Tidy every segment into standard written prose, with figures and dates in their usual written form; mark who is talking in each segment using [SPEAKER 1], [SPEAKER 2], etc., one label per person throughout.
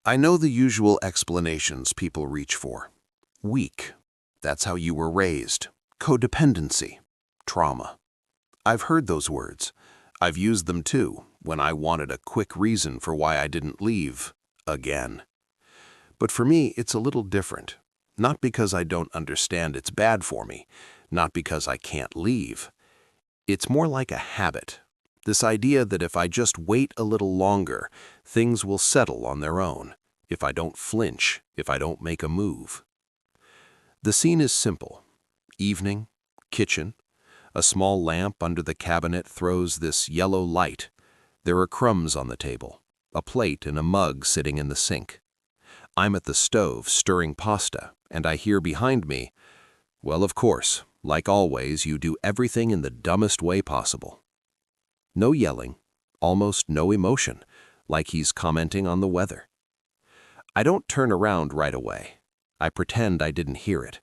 [SPEAKER 1] I know the usual explanations people reach for. Weak. That's how you were raised. Codependency. Trauma. I've heard those words. I've used them too, when I wanted a quick reason for why I didn't leave. Again. But for me, it's a little different. Not because I don't understand it's bad for me. Not because I can't leave. It's more like a habit. This idea that if I just wait a little longer, things will settle on their own. If I don't flinch, if I don't make a move. The scene is simple. Evening, kitchen. A small lamp under the cabinet throws this yellow light. There are crumbs on the table, a plate and a mug sitting in the sink. I'm at the stove stirring pasta, and I hear behind me, well, of course, like always, you do everything in the dumbest way possible. No yelling, almost no emotion, like he's commenting on the weather. I don't turn around right away. I pretend I didn't hear it.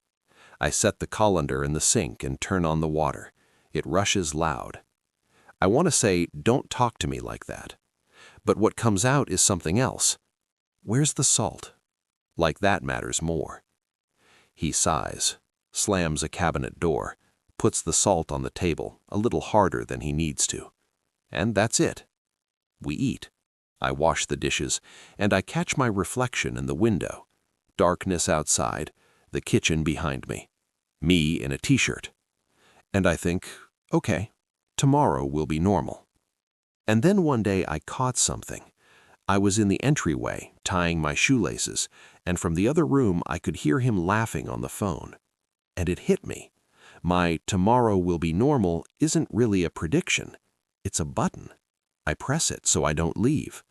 [SPEAKER 1] I set the colander in the sink and turn on the water. It rushes loud. I want to say, don't talk to me like that. But what comes out is something else. Where's the salt? Like that matters more. He sighs, slams a cabinet door, puts the salt on the table a little harder than he needs to. And that's it. We eat. I wash the dishes, and I catch my reflection in the window. Darkness outside, the kitchen behind me. Me in a t-shirt. And I think, okay, tomorrow will be normal. And then one day I caught something. I was in the entryway, tying my shoelaces, and from the other room I could hear him laughing on the phone. And it hit me. My tomorrow will be normal isn't really a prediction. It's a button. I press it so I don't leave.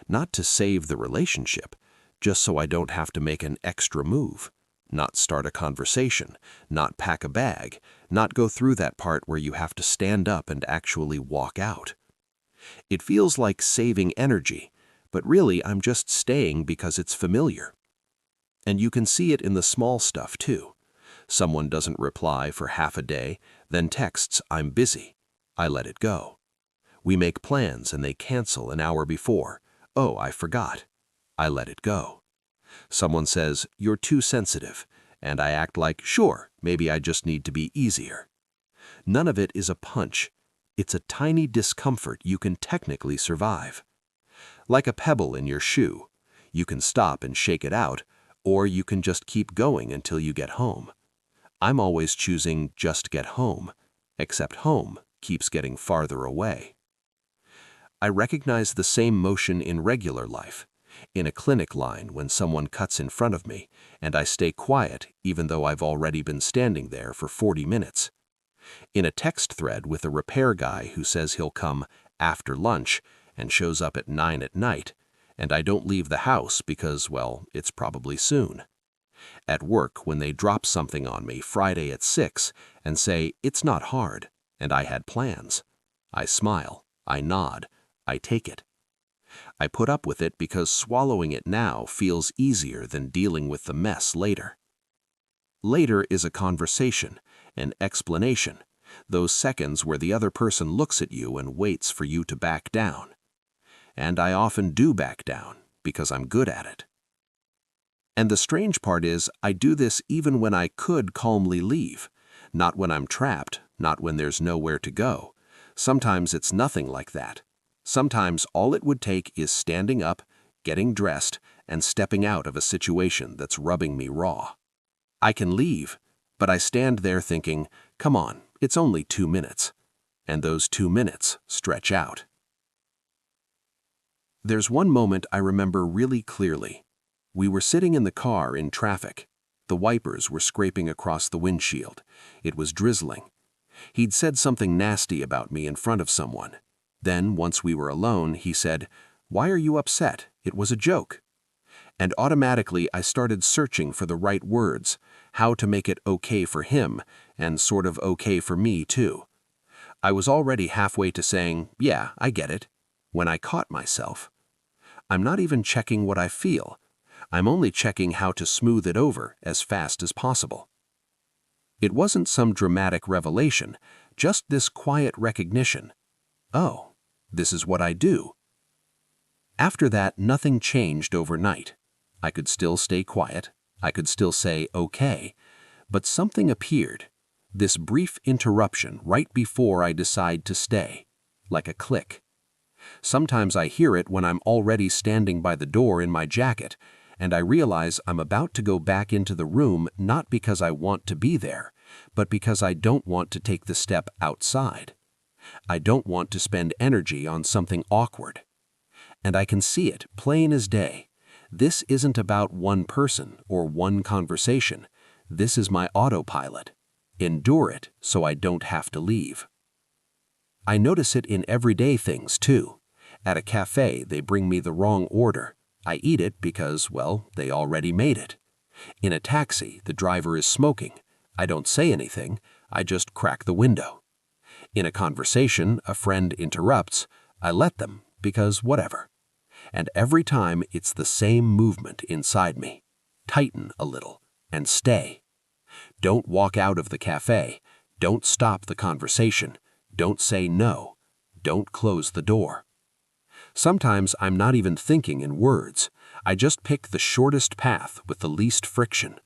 [SPEAKER 1] Not to save the relationship, just so I don't have to make an extra move. Not start a conversation, not pack a bag, not go through that part where you have to stand up and actually walk out. It feels like saving energy, but really I'm just staying because it's familiar. And you can see it in the small stuff too. Someone doesn't reply for half a day, then texts, "I'm busy." I let it go. We make plans and they cancel an hour before. "Oh, I forgot." I let it go. Someone says, "You're too sensitive," and I act like, sure, maybe I just need to be easier. None of it is a punch. It's a tiny discomfort you can technically survive. Like a pebble in your shoe. You can stop and shake it out, or you can just keep going until you get home. I'm always choosing just get home, except home keeps getting farther away. I recognize the same motion in regular life, in a clinic line when someone cuts in front of me, and I stay quiet even though I've already been standing there for 40 minutes. In a text thread with a repair guy who says he'll come after lunch and shows up at 9 at night, and I don't leave the house because, well, it's probably soon. At work when they drop something on me Friday at 6 and say, "It's not hard," and I had plans. I smile, I nod, I take it. I put up with it because swallowing it now feels easier than dealing with the mess later. Later is a conversation, an explanation, those seconds where the other person looks at you and waits for you to back down. And I often do back down because I'm good at it. And the strange part is I do this even when I could calmly leave, not when I'm trapped, not when there's nowhere to go. Sometimes it's nothing like that. Sometimes all it would take is standing up, getting dressed, and stepping out of a situation that's rubbing me raw. I can leave, but I stand there thinking, come on, it's only 2 minutes. And those 2 minutes stretch out. There's one moment I remember really clearly. We were sitting in the car in traffic. The wipers were scraping across the windshield. It was drizzling. He'd said something nasty about me in front of someone. Then, once we were alone, he said, "Why are you upset? It was a joke." And automatically I started searching for the right words, how to make it okay for him, and sort of okay for me too. I was already halfway to saying, "Yeah, I get it," when I caught myself. I'm not even checking what I feel. I'm only checking how to smooth it over as fast as possible. It wasn't some dramatic revelation, just this quiet recognition. Oh, this is what I do.
[SPEAKER 2] After that, nothing changed overnight. I could still stay quiet. I could still say, okay. But something appeared. This brief interruption right before I decide to stay. Like a click. Sometimes I hear it when I'm already standing by the door in my jacket, and I realize I'm about to go back into the room not because I want to be there, but because I don't want to take the step outside. I don't want to spend energy on something awkward. And I can see it plain as day. This isn't about one person or one conversation. This is my autopilot. Endure it so I don't have to leave. I notice it in everyday things too. At a cafe, they bring me the wrong order. I eat it because, well, they already made it. In a taxi, the driver is smoking. I don't say anything. I just crack the window. In a conversation, a friend interrupts. I let them because whatever. And every time it's the same movement inside me. Tighten a little and stay. Don't walk out of the cafe. Don't stop the conversation. Don't say no. Don't close the door. Sometimes I'm not even thinking in words. I just pick the shortest path with the least friction.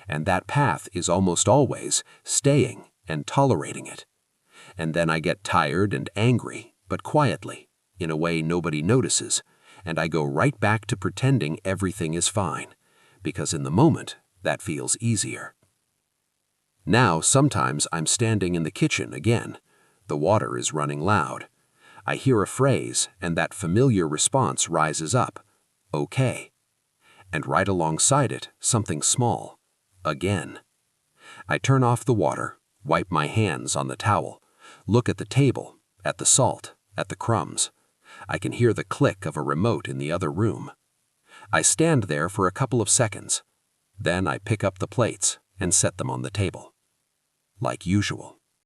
[SPEAKER 2] And that path is almost always staying and tolerating it. And then I get tired and angry, but quietly, in a way nobody notices, and I go right back to pretending everything is fine, because in the moment, that feels easier. Now, sometimes I'm standing in the kitchen again. The water is running loud. I hear a phrase, and that familiar response rises up. Okay. And right alongside it, something small. Again. I turn off the water, wipe my hands on the towel, look at the table, at the salt, at the crumbs. I can hear the click of a remote in the other room. I stand there for a couple of seconds. Then I pick up the plates and set them on the table. Like usual.